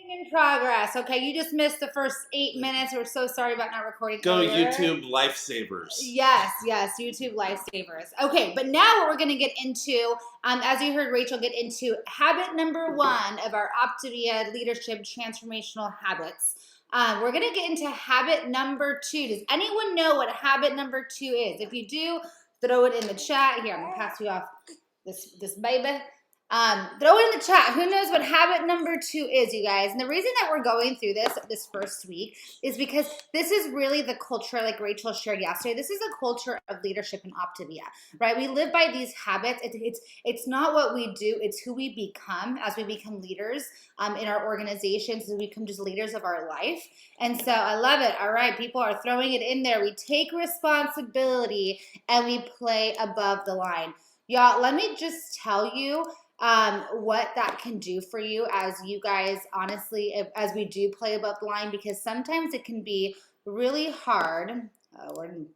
In progress. Okay, you just missed the first 8 minutes. We're so sorry about not recording Go earlier. YouTube lifesavers. Yes, YouTube lifesavers. Okay, but now what we're going to get into, as you heard Rachel get into, habit number 1 of our Optavia leadership transformational habits. We're going to get into habit number 2. Does anyone know what habit number 2 is? If you do, throw it in the chat. Here, I'm going to pass you off this baby. Throw it in the chat. Who knows what habit number 2 is, you guys? And the reason that we're going through this first week is because this is really the culture, like Rachel shared yesterday. This is a culture of leadership in Optavia, right? We live by these habits. It's not what we do. It's who we become as we become leaders in our organizations, as we become just leaders of our life. And so I love it. All right, people are throwing it in there. We take responsibility and we play above the line. Y'all, let me just tell you what that can do for you as you guys, honestly, as we do play above the line, because sometimes it can be really hard. There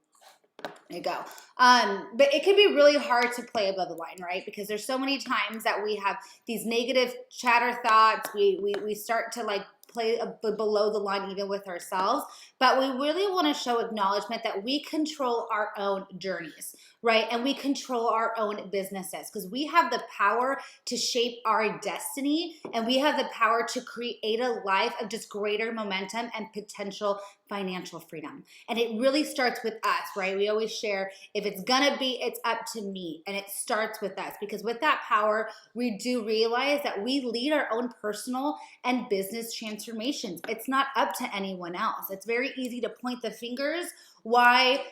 you go. But it can be really hard to play above the line, right? Because there's so many times that we have these negative chatter thoughts. We start to like play below the line even with ourselves. But we really want to show acknowledgement that we control our own journeys, right? And we control our own businesses because we have the power to shape our destiny, and we have the power to create a life of just greater momentum and potential financial freedom. And it really starts with us, right? We always share, if it's gonna be, it's up to me. And it starts with us, because with that power, we do realize that we lead our own personal and business transformations. It's not up to anyone else. It's very easy to point the fingers why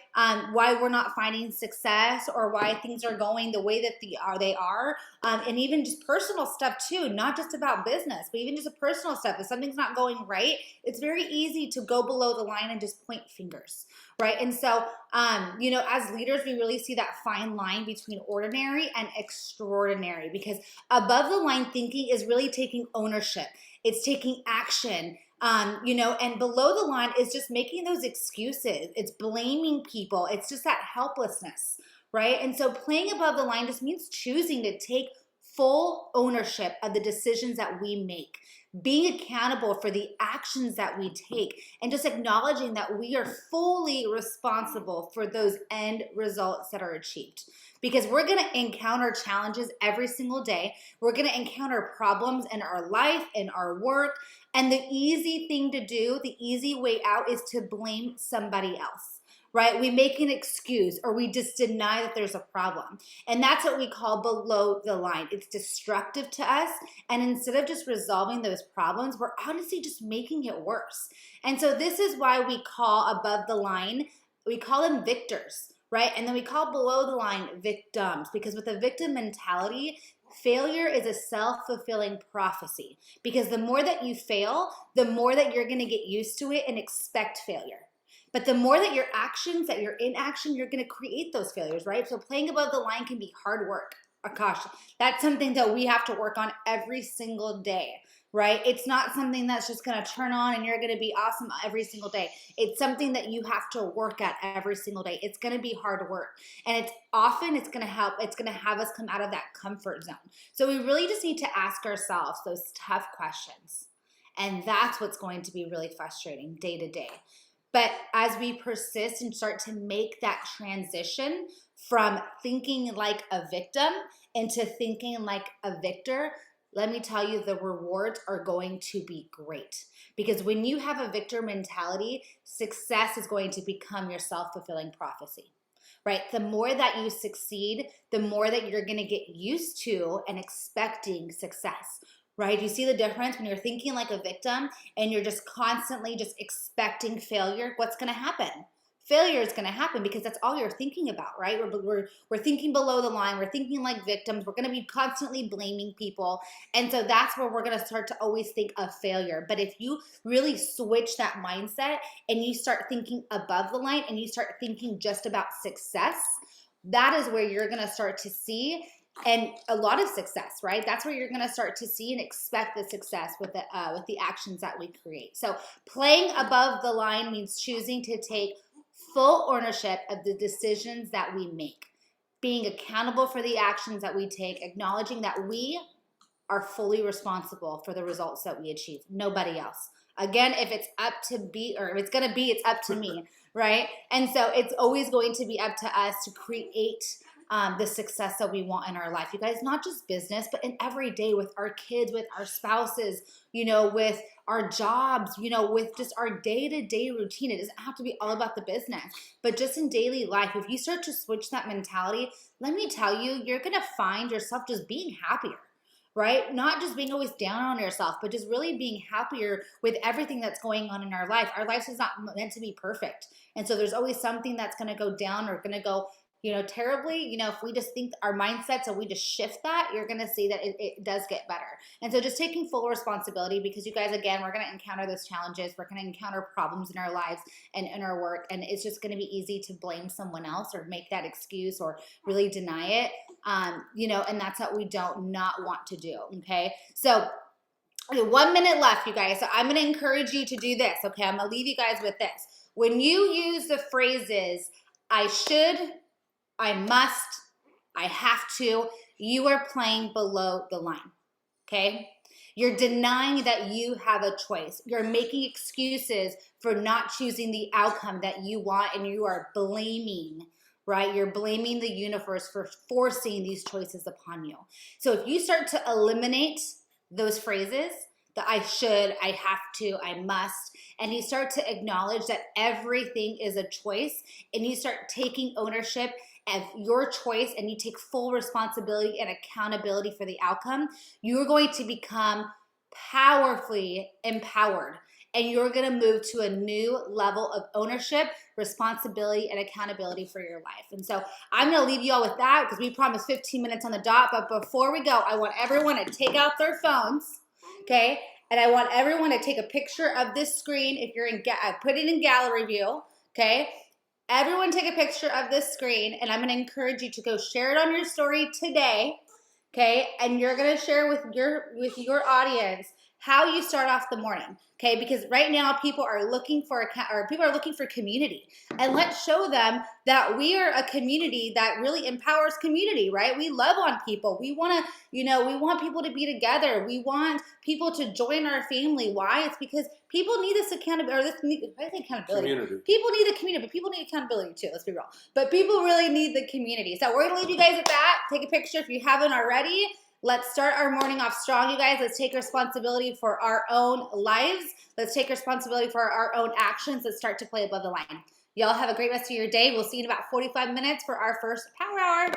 we're not finding success, or why things are going the way that they are, and even just personal stuff too, not just about business, but even just a personal stuff. If something's not going right, it's very easy to go below the line and just point fingers, right? And so, as leaders, we really see that fine line between ordinary and extraordinary, because above the line thinking is really taking ownership. It's taking action. And below the line is just making those excuses. It's blaming people. It's just that helplessness, right? And so playing above the line just means choosing to take full ownership of the decisions that we make, being accountable for the actions that we take, and just acknowledging that we are fully responsible for those end results that are achieved. Because we're going to encounter challenges every single day. We're going to encounter problems in our life, in our work. And the easy thing to do, the easy way out, is to blame somebody else, right? We make an excuse, or we just deny that there's a problem. And that's what we call below the line. It's destructive to us. And instead of just resolving those problems, we're honestly just making it worse. And so this is why we call above the line, we call them victors, right? And then we call below the line victims, because with a victim mentality, failure is a self-fulfilling prophecy, because the more that you fail, the more that you're going to get used to it and expect failure. But the more that your actions, that you're in action, you're going to create those failures, right? So playing above the line can be hard work. Oh gosh, that's something that we have to work on every single day, right? It's not something that's just going to turn on and you're going to be awesome every single day. It's something that you have to work at every single day. It's going to be hard work. And it's going to have us come out of that comfort zone. So we really just need to ask ourselves those tough questions. And that's what's going to be really frustrating day to day. But as we persist and start to make that transition from thinking like a victim into thinking like a victor, let me tell you, the rewards are going to be great. Because when you have a victor mentality, success is going to become your self-fulfilling prophecy, right? The more that you succeed, the more that you're going to get used to and expecting success, right? You see the difference when you're thinking like a victim and you're just constantly just expecting failure. What's going to happen? Failure is going to happen, because that's all you're thinking about, right? We're thinking below the line. We're thinking like victims. We're going to be constantly blaming people. And so that's where we're going to start to always think of failure. But if you really switch that mindset and you start thinking above the line and you start thinking just about success, that is where you're going to start to see and a lot of success, right? That's where you're going to start to see and expect the success with the actions that we create. So playing above the line means choosing to take full ownership of the decisions that we make, being accountable for the actions that we take, acknowledging that we are fully responsible for the results that we achieve. Nobody else. Again, if it's up to be, or if it's going to be, it's up to me, right? And so it's always going to be up to us to create the success that we want in our life. You guys, not just business, but in every day with our kids, with our spouses, you know, with our jobs, you know, with just our day-to-day routine. It doesn't have to be all about the business, but just in daily life, if you start to switch that mentality, let me tell you, you're going to find yourself just being happier. Right? Not just being always down on yourself, but just really being happier with everything that's going on in our life. Our life is not meant to be perfect. And so there's always something that's going to go down or going to go, you know, terribly. You know, if we just think our mindsets and we just shift that, you're going to see that it does get better. And so just taking full responsibility, because you guys, again, we're going to encounter those challenges. We're going to encounter problems in our lives and in our work. And it's just going to be easy to blame someone else or make that excuse or really deny it. You know, and that's what we don't not want to do. Okay. So 1 minute left, you guys. So I'm going to encourage you to do this. Okay. I'm going to leave you guys with this. When you use the phrases, I should, I must, I have to, you are playing below the line. Okay. You're denying that you have a choice. You're making excuses for not choosing the outcome that you want, and you are blaming, right? You're blaming the universe for forcing these choices upon you. So if you start to eliminate those phrases, that I should, I have to, I must, and you start to acknowledge that everything is a choice, and you start taking ownership of your choice, and you take full responsibility and accountability for the outcome, you're going to become powerfully empowered. And you're going to move to a new level of ownership, responsibility, and accountability for your life. And so I'm going to leave you all with that, because we promised 15 minutes on the dot. But before we go, I want everyone to take out their phones, okay? And I want everyone to take a picture of this screen. If you're in, put it in gallery view, okay? Everyone take a picture of this screen, and I'm going to encourage you to go share it on your story today, okay? And you're going to share with your audience how you start off the morning, okay? Because right now people are looking for community, and let's show them that we are a community that really empowers community, right? We love on people. We want to, you know, we want people to be together. We want people to join our family. Why? It's because people need this accountability, or community. People need the community, but people need accountability too. Let's be real. But people really need the community. So we're gonna leave you guys at that. Take a picture if you haven't already. Let's start our morning off strong, you guys. Let's take responsibility for our own lives. Let's take responsibility for our own actions. Let's start to play above the line. Y'all have a great rest of your day. We'll see you in about 45 minutes for our first Power Hour.